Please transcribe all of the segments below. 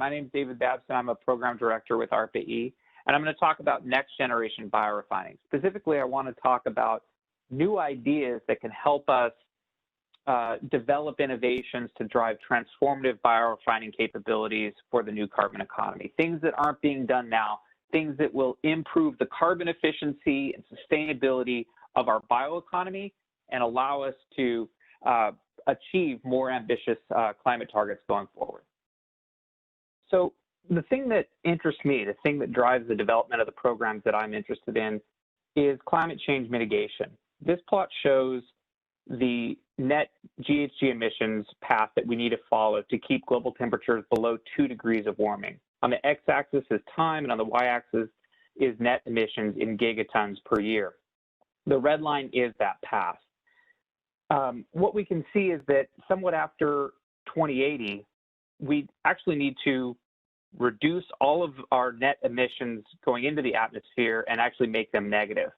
my name is David Babson. I'm a program director with ARPA-E, and I'm going to talk about next generation biorefining. Specifically, I want to talk about new ideas that can help us develop innovations to drive transformative biorefining capabilities for the new carbon economy. Things that aren't being done now, things that will improve the carbon efficiency and sustainability of our bioeconomy and allow us to achieve more ambitious climate targets going forward. So the thing that interests me, the thing that drives the development of the programs that I'm interested in is climate change mitigation. This plot shows the net GHG emissions path that we need to follow to keep global temperatures below 2 degrees of warming. On the x-axis is time, and on the y-axis is net emissions in gigatons per year. The red line is that path. What we can see is that somewhat after 2080, we actually need to reduce all of our net emissions going into the atmosphere and actually make them negative.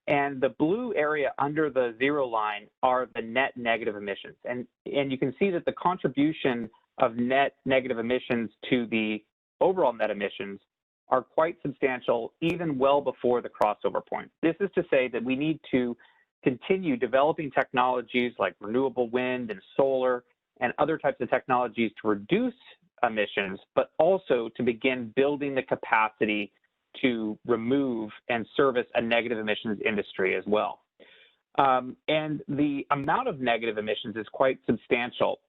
And the blue area under the zero line are the net negative emissions. And you can see that the contribution of net negative emissions to the overall net emissions are quite substantial, even well before the crossover point. This is to say that we need to continue developing technologies like renewable wind and solar and other types of technologies to reduce emissions, but also to begin building the capacity to remove and service a negative emissions industry as well. And the amount of negative emissions is quite substantial,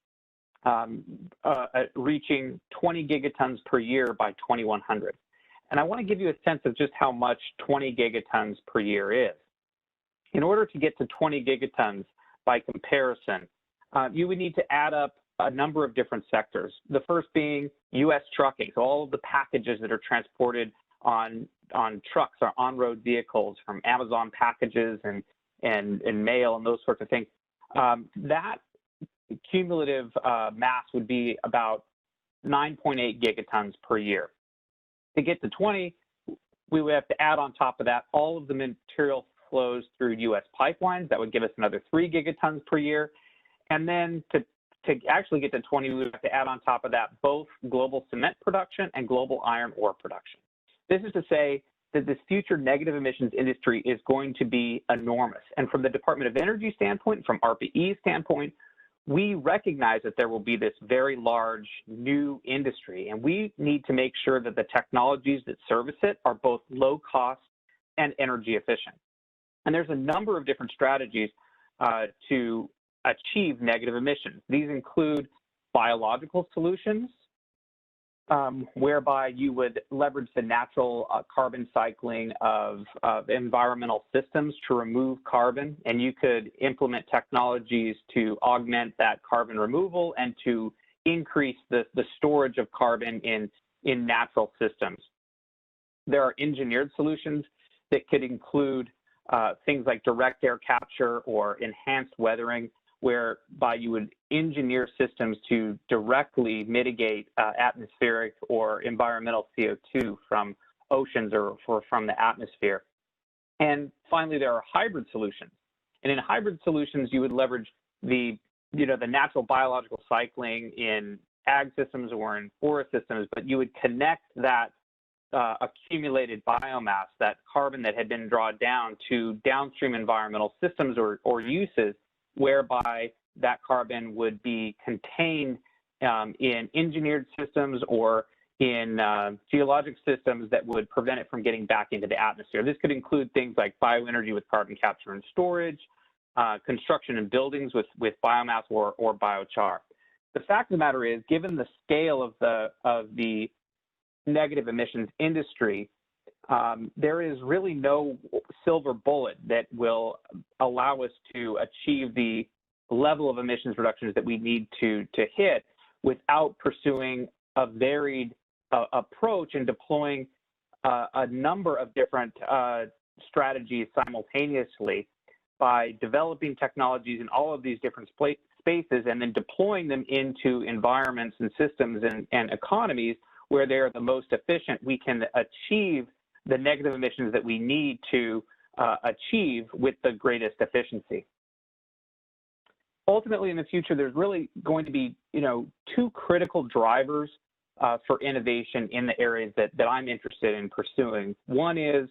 reaching 20 gigatons per year by 2100. And I want to give you a sense of just how much 20 gigatons per year is. In order to get to 20 gigatons by comparison, you would need to add up a number of different sectors. The first being U.S. trucking, so all of the packages that are transported on trucks or on-road vehicles, from Amazon packages and mail and those sorts of things. That cumulative mass would be about 9.8 gigatons per year. To get to 20, we would have to add on top of that all of the material flows through U.S. pipelines. That would give us another 3 gigatons per year. And then to actually get to 20, we would have to add on top of that both global cement production and global iron ore production. This is to say that this future negative emissions industry is going to be enormous. And from the Department of Energy standpoint, from ARPA-E standpoint, we recognize that there will be this very large new industry, and we need to make sure that the technologies that service it are both low cost and energy efficient. And there's a number of different strategies to achieve negative emissions. These include biological solutions, whereby you would leverage the natural carbon cycling of environmental systems to remove carbon, and you could implement technologies to augment that carbon removal and to increase the storage of carbon in natural systems. There are engineered solutions that could include things like direct air capture or enhanced weathering, whereby you would engineer systems to directly mitigate atmospheric or environmental CO2 from oceans or from the atmosphere. And finally, there are hybrid solutions. And in hybrid solutions, you would leverage the natural biological cycling in ag systems or in forest systems, but you would connect that accumulated biomass, that carbon that had been drawn down, to downstream environmental systems or uses, whereby that carbon would be contained in engineered systems or in geologic systems that would prevent it from getting back into the atmosphere. This could include things like bioenergy with carbon capture and storage, construction and buildings with biomass or biochar. The fact of the matter is, given the scale of the negative emissions industry, there is really no silver bullet that will allow us to achieve the level of emissions reductions that we need to hit without pursuing a varied approach and deploying a number of different strategies simultaneously by developing technologies in all of these different spaces and then deploying them into environments and systems and economies where they are the most efficient. We can achieve the negative emissions that we need to achieve with the greatest efficiency. Ultimately, in the future, there's really going to be, two critical drivers for innovation in the areas that I'm interested in pursuing. One is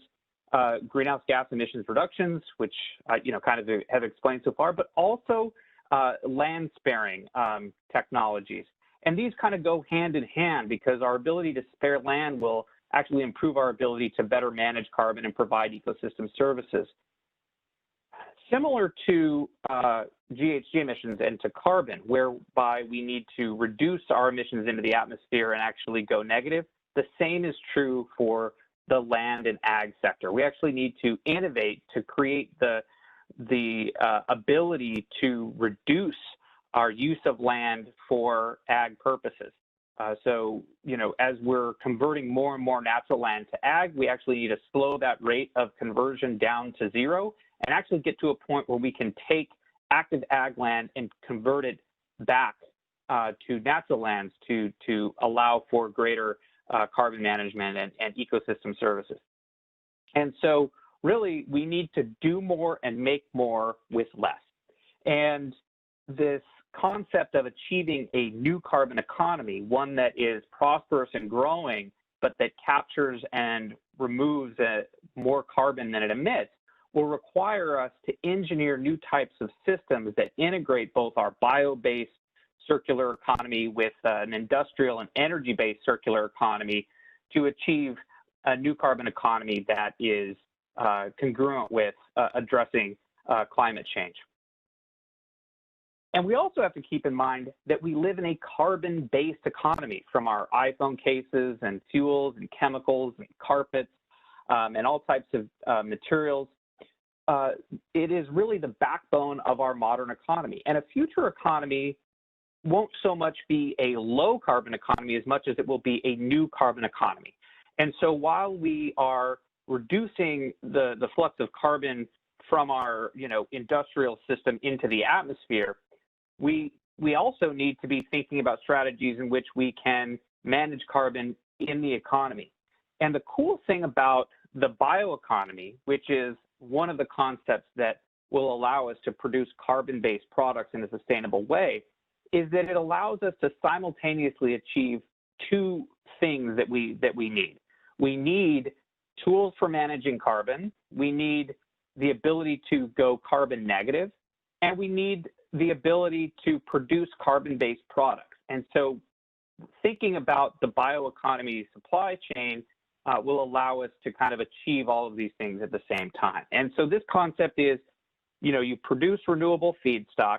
greenhouse gas emissions reductions, which I kind of have explained so far, but also land sparing technologies. And these kind of go hand in hand because our ability to spare land will actually improve our ability to better manage carbon and provide ecosystem services. Similar to GHG emissions and to carbon, whereby we need to reduce our emissions into the atmosphere and actually go negative, the same is true for the land and ag sector. We actually need to innovate to create the ability to reduce our use of land for ag purposes. So, as we're converting more and more natural land to ag, we actually need to slow that rate of conversion down to zero and actually get to a point where we can take active ag land and convert it back to natural lands to allow for greater carbon management and ecosystem services. And so really we need to do more and make more with less. And this concept of achieving a new carbon economy, one that is prosperous and growing, but that captures and removes more carbon than it emits, will require us to engineer new types of systems that integrate both our bio-based circular economy with an industrial and energy-based circular economy to achieve a new carbon economy that is congruent with addressing climate change. And we also have to keep in mind that we live in a carbon-based economy, from our iPhone cases and fuels and chemicals and carpets and all types of materials. It is really the backbone of our modern economy. And a future economy won't so much be a low carbon economy as much as it will be a new carbon economy. And so while we are reducing the flux of carbon from our industrial system into the atmosphere, we also need to be thinking about strategies in which we can manage carbon in the economy. And the cool thing about the bioeconomy, which is one of the concepts that will allow us to produce carbon-based products in a sustainable way, is that it allows us to simultaneously achieve two things that we need. We need tools for managing carbon, we need the ability to go carbon negative, and we need the ability to produce carbon-based products. And so thinking about the bioeconomy supply chain will allow us to kind of achieve all of these things at the same time. And so this concept is, you produce renewable feedstock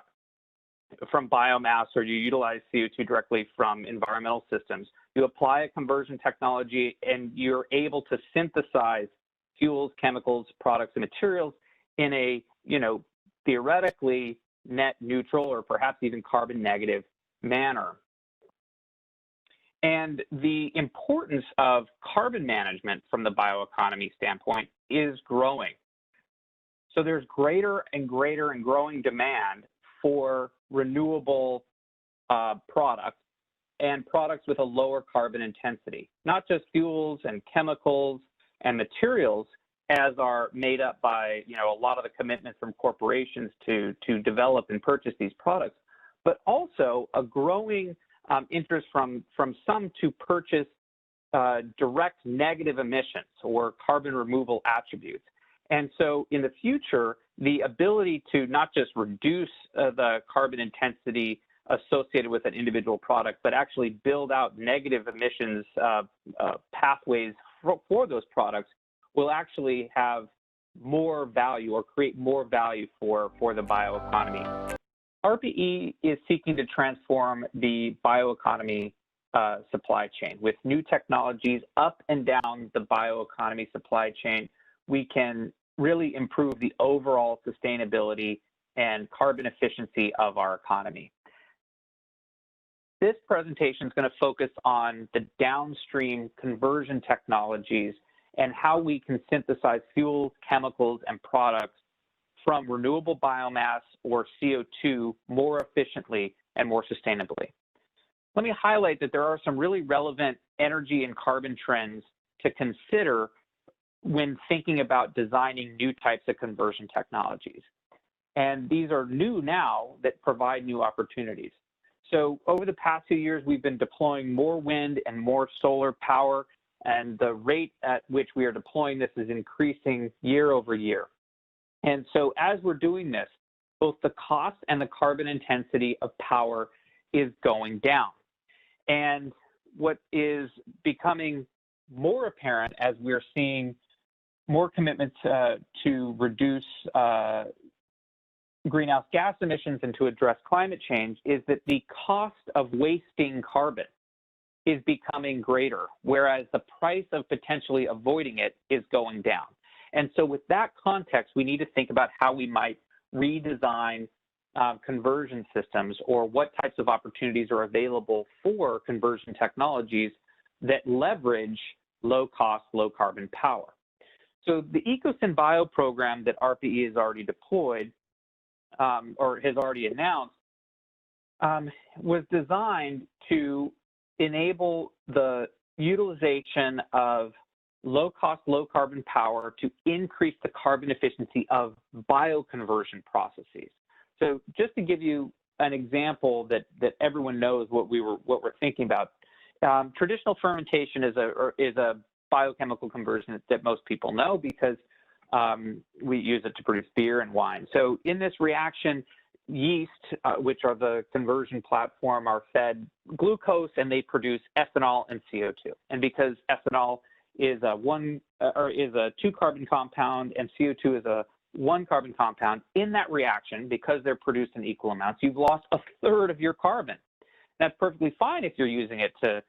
from biomass, or you utilize CO2 directly from environmental systems. You apply a conversion technology and you're able to synthesize fuels, chemicals, products, and materials in a, theoretically net neutral or perhaps even carbon negative manner. And the importance of carbon management from the bioeconomy standpoint is growing. So there's greater and greater and growing demand for renewable products and products with a lower carbon intensity, not just fuels and chemicals and materials as are made up by a lot of the commitments from corporations to develop and purchase these products, but also a growing interest from some to purchase direct negative emissions or carbon removal attributes. And so in the future, the ability to not just reduce the carbon intensity associated with an individual product, but actually build out negative emissions pathways for those products will actually have more value or create more value for the bioeconomy. ARPA-E is seeking to transform the bioeconomy supply chain. With new technologies up and down the bioeconomy supply chain, we can really improve the overall sustainability and carbon efficiency of our economy. This presentation is going to focus on the downstream conversion technologies and how we can synthesize fuels, chemicals, and products from renewable biomass or CO2 more efficiently and more sustainably. Let me highlight that there are some really relevant energy and carbon trends to consider when thinking about designing new types of conversion technologies. And these are new now that provide new opportunities. So over the past few years, we've been deploying more wind and more solar power, and the rate at which we are deploying this is increasing year over year. And so as we're doing this, both the cost and the carbon intensity of power is going down. And what is becoming more apparent as we're seeing more commitments to reduce greenhouse gas emissions and to address climate change is that the cost of wasting carbon is becoming greater, whereas the price of potentially avoiding it is going down. And so with that context, we need to think about how we might redesign conversion systems, or what types of opportunities are available for conversion technologies that leverage low-cost, low-carbon power. So the EcoSynBio program that ARPA-E has already deployed or has already announced was designed to enable the utilization of low-cost, low-carbon power to increase the carbon efficiency of bioconversion processes. So just to give you an example that everyone knows what we're thinking about, traditional fermentation is a biochemical conversion that most people know because we use it to produce beer and wine. So in this reaction, yeast, which are the conversion platform, are fed glucose, and they produce ethanol and CO2. And because ethanol is a 2-carbon compound and CO2 is a 1-carbon compound, in that reaction, because they're produced in equal amounts, you've lost a third of your carbon. That's perfectly fine if you're using it to,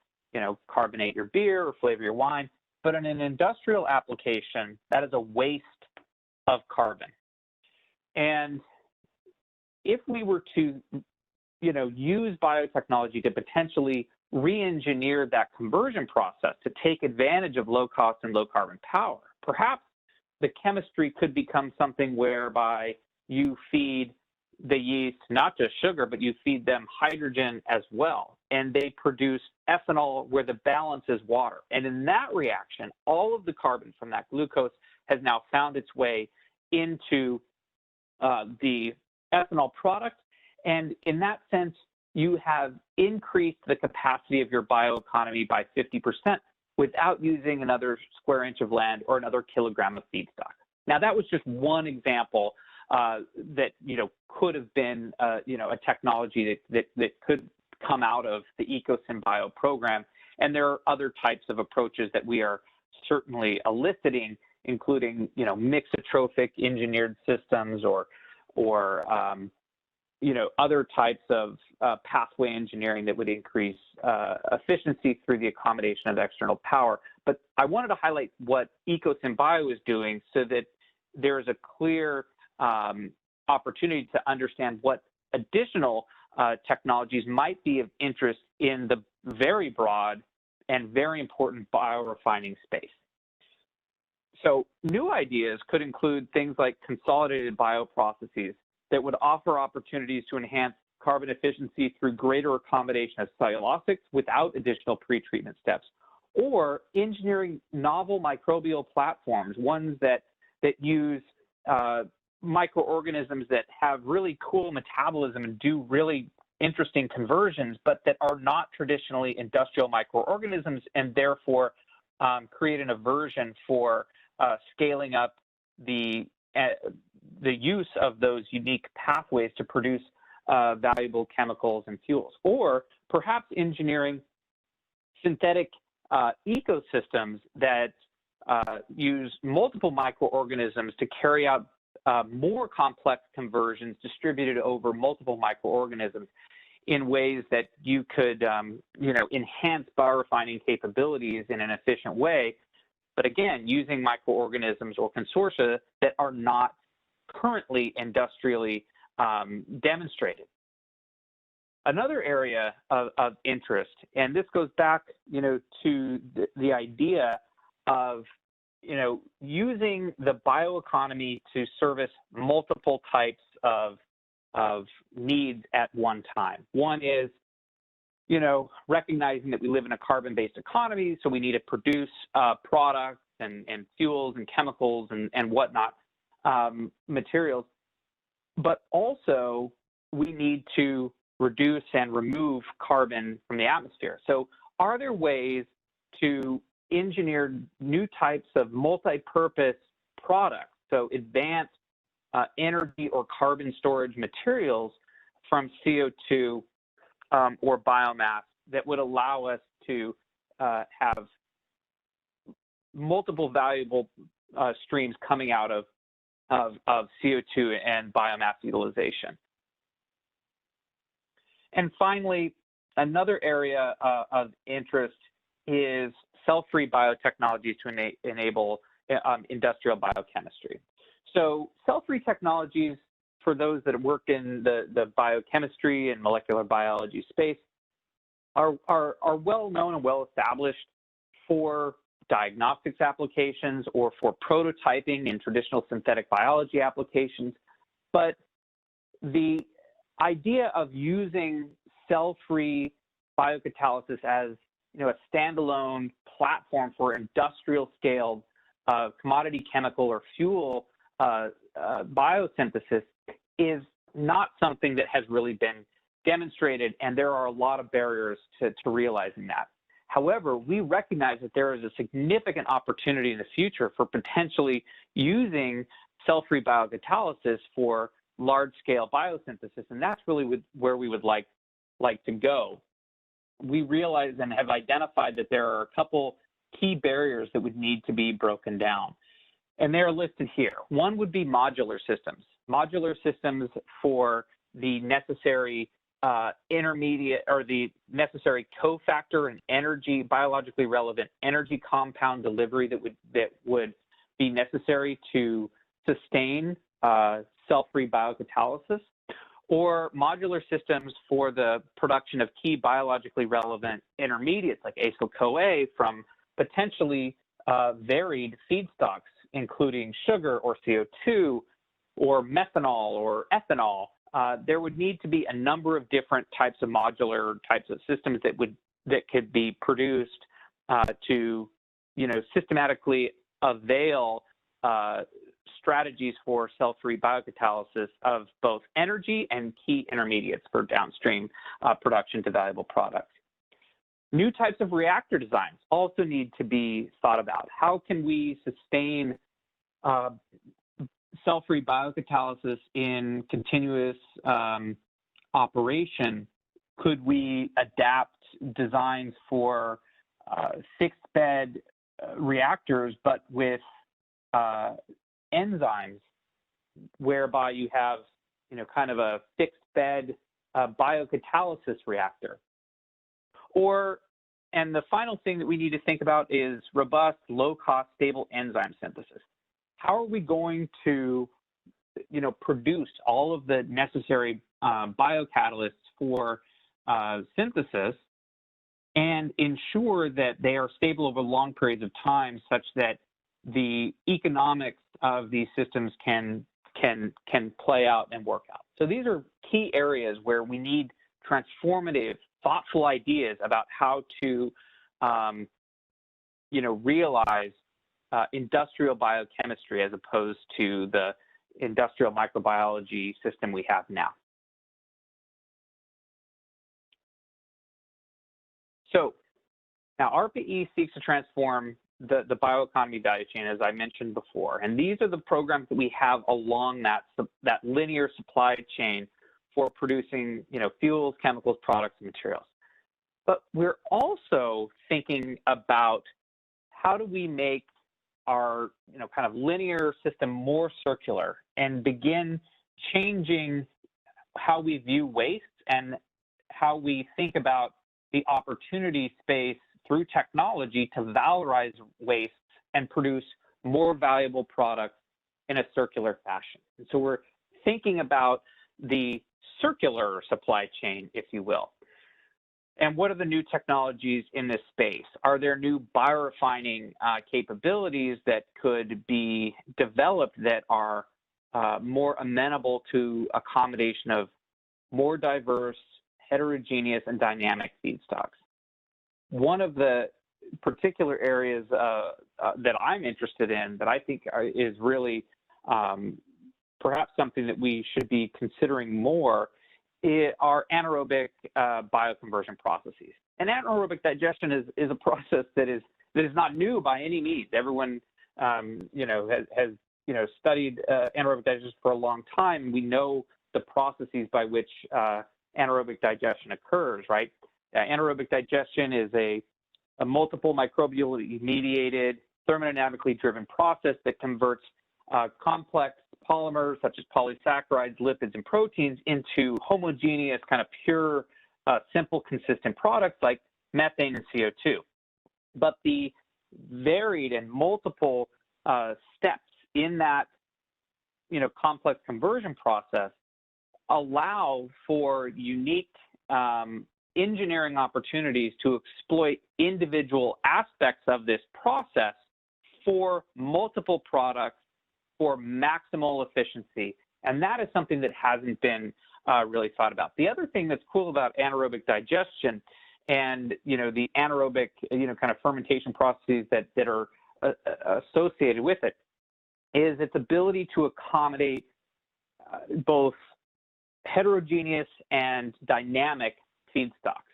carbonate your beer or flavor your wine. But in an industrial application, that is a waste of carbon. And if we were to, use biotechnology to potentially re-engineer that conversion process to take advantage of low cost and low carbon power, perhaps the chemistry could become something whereby you feed the yeast not just sugar, but you feed them hydrogen as well, and they produce ethanol where the balance is water. And in that reaction, all of the carbon from that glucose has now found its way into the ethanol product. And in that sense, you have increased the capacity of your bioeconomy by 50% without using another square inch of land or another kilogram of feedstock. Now, that was just one example that could have been a technology that could come out of the EcoSynBio program. And there are other types of approaches that we are certainly eliciting, including mixotrophic engineered systems or other types of pathway engineering that would increase efficiency through the accommodation of external power. But I wanted to highlight what EcoSynBio is doing so that there is a clear opportunity to understand what additional technologies might be of interest in the very broad and very important biorefining space. So new ideas could include things like consolidated bioprocesses that would offer opportunities to enhance carbon efficiency through greater accommodation of cellulosics without additional pretreatment steps, or engineering novel microbial platforms, ones that use microorganisms that have really cool metabolism and do really interesting conversions, but that are not traditionally industrial microorganisms, and therefore create an aversion for scaling up the use of those unique pathways to produce valuable chemicals and fuels, or perhaps engineering synthetic ecosystems that use multiple microorganisms to carry out more complex conversions distributed over multiple microorganisms in ways that you could, enhance biorefining capabilities in an efficient way, but again, using microorganisms or consortia that are not currently industrially demonstrated. Another area of interest, and this goes back, to the idea of, using the bioeconomy to service multiple types of needs at one time. One is, recognizing that we live in a carbon-based economy, so we need to produce products and fuels and chemicals and whatnot, materials, but also we need to reduce and remove carbon from the atmosphere. So are there ways to engineer new types of multi-purpose products, so advanced energy or carbon storage materials from CO2 or biomass that would allow us to have multiple valuable streams coming out of CO2 and biomass utilization? And finally, another area of interest is cell-free biotechnologies to enable industrial biochemistry. So cell-free technologies, for those that work in the biochemistry and molecular biology space, are well known and well established for diagnostics applications or for prototyping in traditional synthetic biology applications. But the idea of using cell-free biocatalysis as a standalone platform for industrial scale commodity chemical or fuel biosynthesis is not something that has really been demonstrated, and there are a lot of barriers to realizing that. However, we recognize that there is a significant opportunity in the future for potentially using cell-free biocatalysis for large-scale biosynthesis, and that's really where we would like to go. We realize and have identified that there are a couple key barriers that would need to be broken down, and they're listed here. One would be modular systems for the necessary intermediate or the necessary cofactor and energy, biologically relevant energy compound delivery that would be necessary to sustain cell-free biocatalysis, or modular systems for the production of key biologically relevant intermediates like acyl-CoA from potentially varied feedstocks, including sugar or CO2 or methanol or ethanol. There would need to be a number of different types of modular types of systems that could be produced to systematically avail strategies for cell-free biocatalysis of both energy and key intermediates for downstream production to valuable products. New types of reactor designs also need to be thought about. How can we sustain cell-free biocatalysis in continuous operation? Could we adapt designs for fixed bed reactors, but with enzymes, whereby you have kind of a fixed bed biocatalysis reactor? And the final thing that we need to think about is robust, low-cost, stable enzyme synthesis. How are we going to, produce all of the necessary biocatalysts for synthesis and ensure that they are stable over long periods of time, such that the economics of these systems can play out and work out? So these are key areas where we need transformative, thoughtful ideas about how to, realize industrial biochemistry as opposed to the industrial microbiology system we have now. So now ARPA-E seeks to transform the bioeconomy value chain, as I mentioned before, and these are the programs that we have along that linear supply chain for producing, fuels, chemicals, products, and materials. But we're also thinking about how do we make our, kind of linear system more circular and begin changing how we view waste and how we think about the opportunity space through technology to valorize waste and produce more valuable products in a circular fashion. And so we're thinking about the circular supply chain, if you will. And what are the new technologies in this space? Are there new biorefining capabilities that could be developed that are more amenable to accommodation of more diverse, heterogeneous, and dynamic feedstocks? One of the particular areas that I'm interested in, that I think is really perhaps something that we should be considering more, are anaerobic bioconversion processes. And anaerobic digestion is a process that is not new by any means. Everyone has studied anaerobic digestion for a long time. We know the processes by which anaerobic digestion occurs, right? Anaerobic digestion is a multiple microbially mediated, thermodynamically driven process that converts complex polymers such as polysaccharides, lipids, and proteins into homogeneous, kind of pure, simple, consistent products like methane and CO2. But the varied and multiple steps in that complex conversion process allow for unique engineering opportunities to exploit individual aspects of this process for multiple products for maximal efficiency. And that is something that hasn't been really thought about. The other thing that's cool about anaerobic digestion and the anaerobic kind of fermentation processes that are associated with it is its ability to accommodate both heterogeneous and dynamic feedstocks.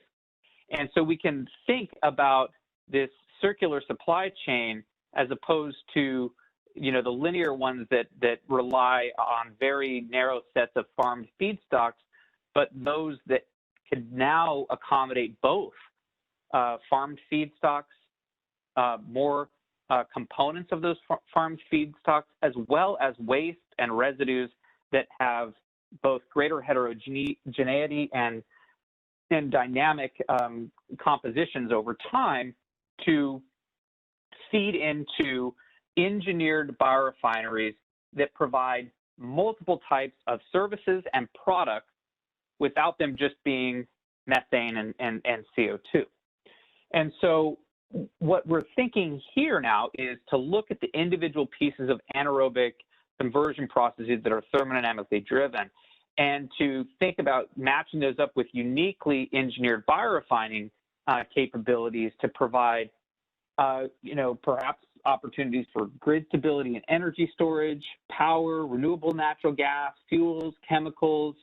And so we can think about this circular supply chain as opposed to the linear ones that rely on very narrow sets of farmed feedstocks, but those that could now accommodate both farmed feedstocks, more components of those farmed feedstocks, as well as waste and residues that have both greater heterogeneity and dynamic compositions over time to feed into engineered biorefineries that provide multiple types of services and products without them just being methane and CO2. And so what we're thinking here now is to look at the individual pieces of anaerobic conversion processes that are thermodynamically driven and to think about matching those up with uniquely engineered biorefining capabilities to provide, perhaps opportunities for grid stability and energy storage, power, renewable natural gas, fuels, chemicals,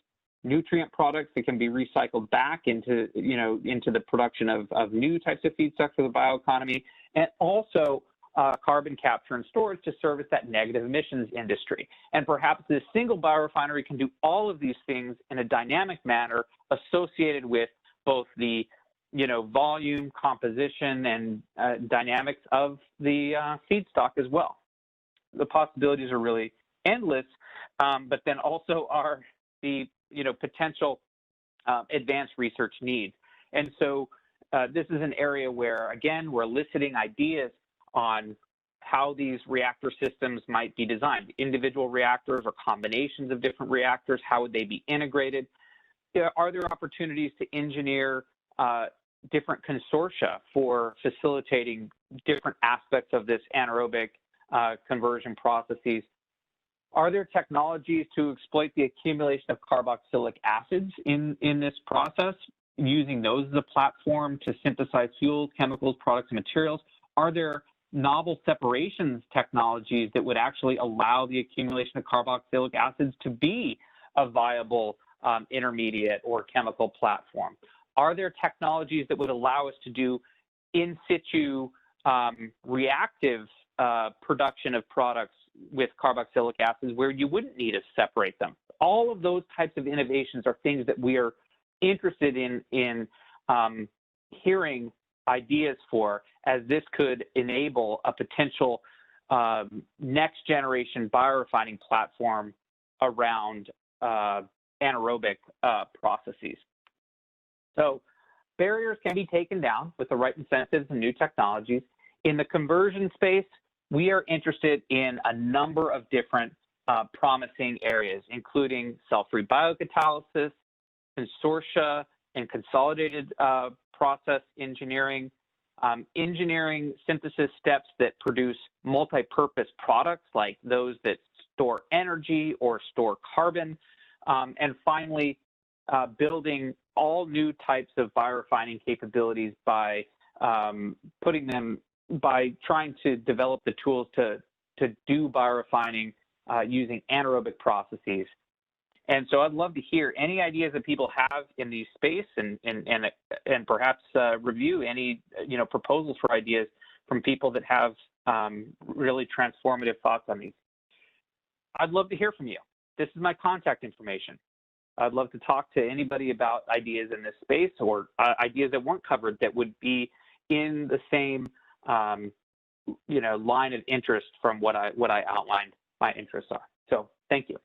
nutrient products that can be recycled back into the production of new types of feedstocks for the bioeconomy, and also carbon capture and storage to service that negative emissions industry. And perhaps this single biorefinery can do all of these things in a dynamic manner associated with both the volume, composition, and dynamics of the feedstock as well. The possibilities are really endless, but then also are the potential advanced research needs. And so this is an area where, again, we're eliciting ideas on how these reactor systems might be designed. Individual reactors or combinations of different reactors, how would they be integrated? Are there opportunities to engineer different consortia for facilitating different aspects of this anaerobic conversion processes? Are there technologies to exploit the accumulation of carboxylic acids in this process, using those as a platform to synthesize fuels, chemicals, products, and materials? Are there novel separations technologies that would actually allow the accumulation of carboxylic acids to be a viable intermediate or chemical platform? Are there technologies that would allow us to do in situ reactive production of products with carboxylic acids where you wouldn't need to separate them? All of those types of innovations are things that we are interested in hearing ideas for, as this could enable a potential next generation biorefining platform around anaerobic processes. So barriers can be taken down with the right incentives and new technologies. In the conversion space, we are interested in a number of different promising areas, including cell-free biocatalysis, consortia and consolidated process engineering, engineering synthesis steps that produce multi-purpose products like those that store energy or store carbon, and finally, building all new types of biorefining capabilities by trying to develop the tools to do biorefining using anaerobic processes. And so I'd love to hear any ideas that people have in the space, and perhaps review any proposals for ideas from people that have really transformative thoughts on these. I'd love to hear from you. This is my contact information. I'd love to talk to anybody about ideas in this space, or ideas that weren't covered that would be in the same line of interest from what I outlined my interests are. So thank you.